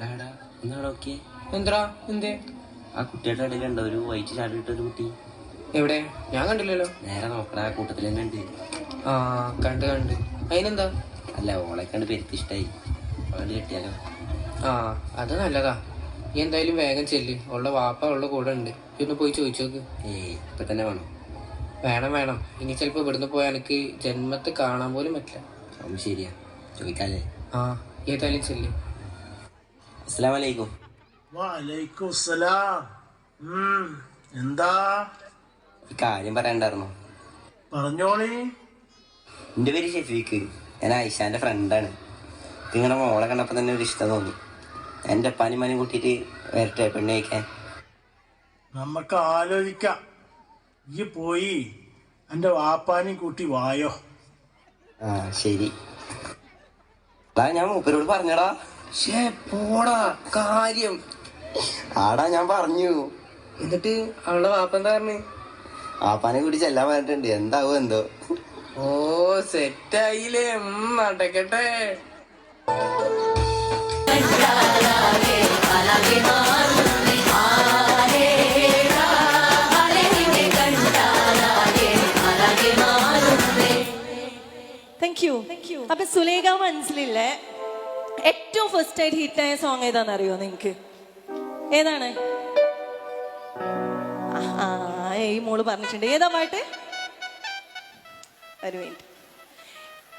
എന്താ എന്തേ? ആ കുട്ടിയുടെ ഇടയിലുണ്ടോ ഒരു വൈറ്റ് ഷാർട്ട് ഇട്ട ഒരു കുട്ടി? എവിടെ? ഞാൻ കണ്ടില്ലല്ലോ. നേരെ നോക്കടാ, കൂട്ടത്തിൽ തന്നെ ഉണ്ട്. ആ കണ്ട് അതിനെന്താ? അല്ല, ഓളെ കണ്ട് പെരുത്തി ഇഷ്ടായി, അവള് കെട്ടിയാലോ? ആ അത് നല്ലതാ. നീ എന്തായാലും വേഗം ചെല്ല്. ഉള്ള വാപ്പ ഉള്ള കൂടെ ഉണ്ട്. ഇന്ന് പോയി ചോദിച്ചു നോക്ക്. ഇപ്പൊ തന്നെ വേണം? വേണം. ഇനി ചിലപ്പോ ഇവിടുന്ന് പോയാൽ എനിക്ക് ജന്മത്തെ കാണാൻ പോലും പറ്റില്ല. ശരിയാ, ചോദിക്കാല്ലേ? ആ ഏതായാലും ചെല്ല്. അസ്സലാമു അലൈക്കും. വലൈക്കും സലാം. എന്താ? ഒരു കാര്യം പറയണ്ടായിരുന്നോ? പറഞ്ഞോളി. എൻ്റെ പേര് ഷെഫീഖ്. ഞാൻ ആയിഷാന്റെ ഫ്രണ്ടാണ്. നിങ്ങളുടെ മോളെ കണ്ടപ്പോൾ തന്നെ ഒരു ഇഷ്ടം തോന്നി. എൻ്റെ പനി കൂട്ടിയിട്ട് വരട്ടെ പെണ്ണ് കഴിക്കാൻ? നമുക്ക് ആലോചിക്കാം. ഈ പോയി എൻ്റെ വാപ്പാനെയും കൂട്ടി വായോ. ആ ശരി. ഞാൻ മൂപ്പരോട് പറഞ്ഞടാ. പോടാ കാര്യം. ആടാ ഞാൻ പറഞ്ഞു. എന്നിട്ട് അവളുടെ വാപ്പ എന്താ പറഞ്ഞു? വാപ്പാനെ കൂടി ചെല്ലാൻ പറഞ്ഞിട്ടുണ്ട്. എന്താവോ എന്തോ. ഓ സെറ്റായില്ലേ? നടക്കട്ടെ. Thank you. അപ്പൊ സുലേഖ മനസ്സിലില്ലേ ഏറ്റവും ഫസ്റ്റ് ആയിട്ട് ഹിറ്റായ സോങ് ഏതാണെന്നറിയോ നിങ്ങക്ക്? ഏതാണ്? ഈ മോള് പറഞ്ഞിട്ടുണ്ട്. ഏതാ പാട്ട്? ഒരു മിനിറ്റ്.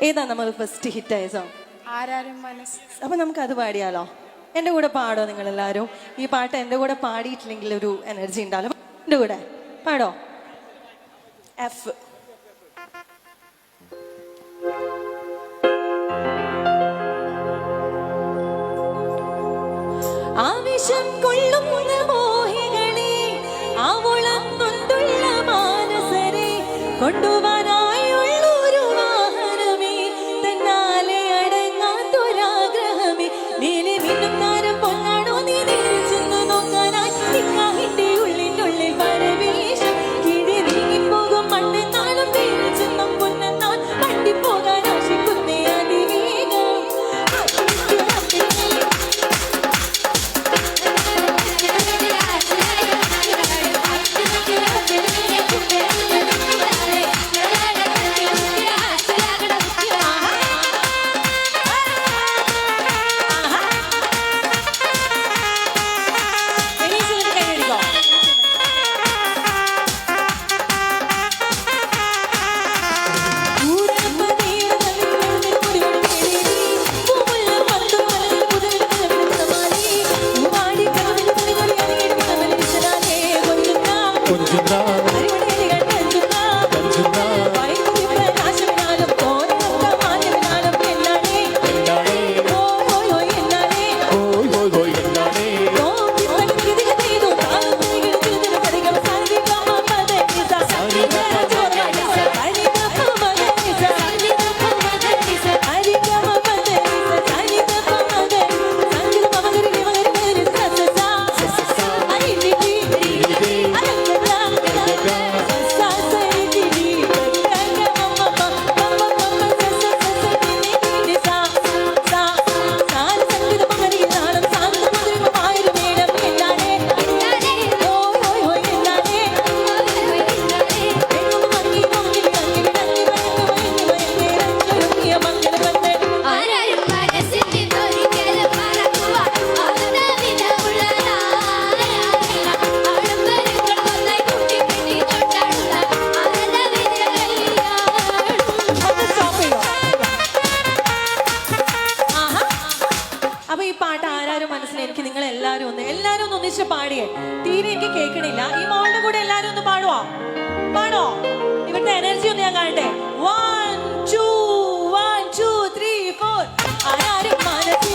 ഏതാ നമ്മൾ ഫസ്റ്റ് ഹിറ്റായ സോങ്? ആരാരും മനസ്സ്. അപ്പൊ നമുക്ക് അത് പാടിയാലോ? എൻ്റെ കൂടെ പാടോ നിങ്ങൾ എല്ലാവരും? ഈ പാട്ട് എൻ്റെ കൂടെ പാടിയിട്ടില്ലെങ്കിൽ ഒരു എനർജി ഉണ്ടാവില്ല. എൻ്റെ കൂടെ പാടോ? എഫ്. ആവേശം കൊള്ളുന്ന മോഹികളെ, ആവോളം നൊന്തുള്ള മാനസരെ കൊണ്ടുവാനായുള്ളൊരു വാഹനമേ, തന്നാലെ അടങ്ങാത്തൊരാഗ്രഹമേ, നീലെ മിന്നും താരം പൊന്നാണോ നീ നേരെ ചെന്ന് നോക്കാനായി നിക്കാഹിന്റെ ഉള്ളിനുള്ളിൽ പരവേശം കിഴി നീങ്ങിപ്പോകും മണ്ണെന്നാളും നേരെ ചെന്നും പൊന്നെന്നാൽ വണ്ടിപ്പോകാൻ ആശിക്കുന്നേ അതിവേഗം. പാടിയേ തീരെ എനിക്ക് കേൾക്കണില്ല. ഈ മോളുടെ കൂടെ എല്ലാരും ഒന്ന് പാടോ? ഇവിടുത്തെ എനർജി ഒന്ന് ഞാൻ കാണട്ടെ. 1 2 1 2 3 4. ആരാരും മനസ്സിൽ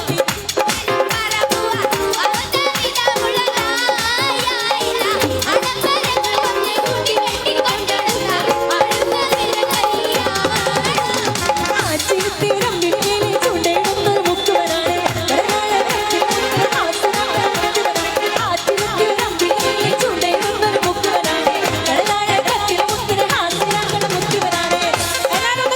എല്ലാരും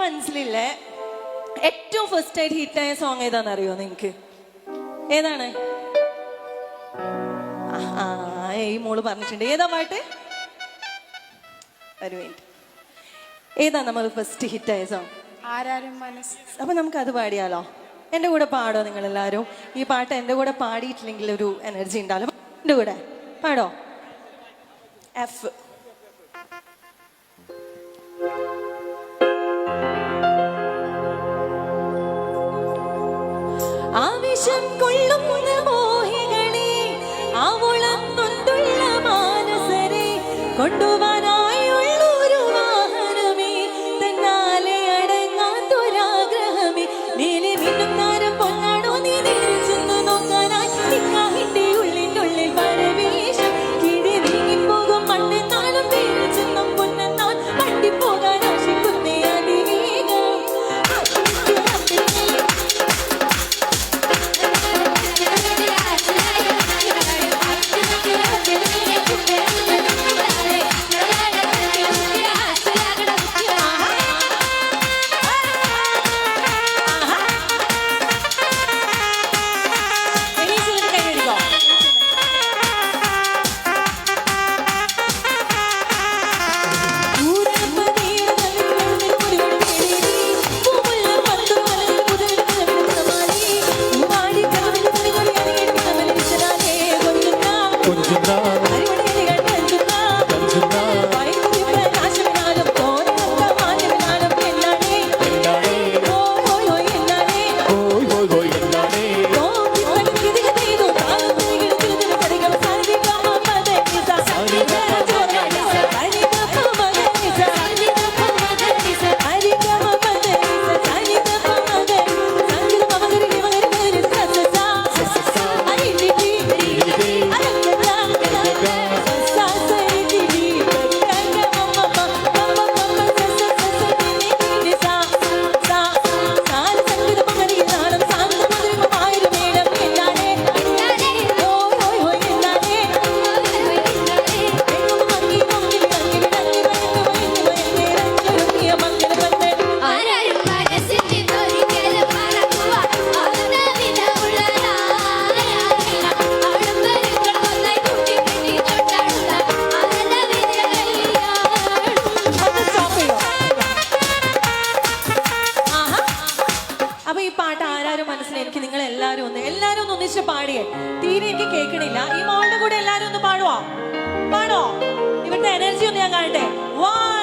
മനസ്സിലില്ലേ ഏറ്റവും ഫസ്റ്റ് ആയിട്ട് ഹിറ്റായ സോങ് ഏതാണെന്ന് അറിയോ നിങ്ങക്ക്? ഏതാണ്? ഈ മോള് പറഞ്ഞിട്ടുണ്ട്. ഏതാ പാട്ട്? ഒരു മിനിറ്റ്. ഏതാ നമ്മൾ ഫസ്റ്റ് ഹിറ്റായ സോങ്? ആരാരും മനസ്സ്. അപ്പൊ നമുക്ക് അത് പാടിയാലോ? എൻ്റെ കൂടെ പാടോ നിങ്ങൾ എല്ലാവരും? ഈ പാട്ട് എൻ്റെ കൂടെ പാടിയിട്ടില്ലെങ്കിൽ ഒരു എനർജി ഉണ്ടാവില്ല. എൻ്റെ കൂടെ പാടോ? എഫ്. ആവേശം കൊള്ളുന്ന മോഹികളെ, ആവോളം നൊന്തുള്ള മാനസരെ കൊണ്ടുവാനായുള്ളൊരു വാഹനമേ, തന്നാലെ അടങ്ങാത്തൊരാഗ്രഹമേ, നീലെ മിന്നും താരം പൊന്നാണോ നീ നേരിച്ചെന്ന് നോക്കാനായി നിക്കാഹിന്റെ ഉള്ളിനുള്ളിൽ പരവേശം കിഴി നീങ്ങിപ്പോകും മണ്ണെന്നാളും പേരിച്ചെന്നും പൊന്നെന്നാൽ പണ്ടിപ്പോകാൻ ആശിക്കുന്നേ അതിവേഗം. അപ്പൊ ഈ പാട്ട് ആരാരും മനസ്സിൽ എനിക്ക് നിങ്ങൾ എല്ലാരും ഒന്ന് ഒന്നിച്ച് പാടിയേ. തീരെ എനിക്ക് കേൾക്കണില്ല. ഈ മോളുടെ കൂടെ എല്ലാരും ഒന്ന് പാടുവോ? പാടോ? ഇവിടുത്തെ എനർജി ഒന്ന് ഞാൻ കാണട്ടെ. 1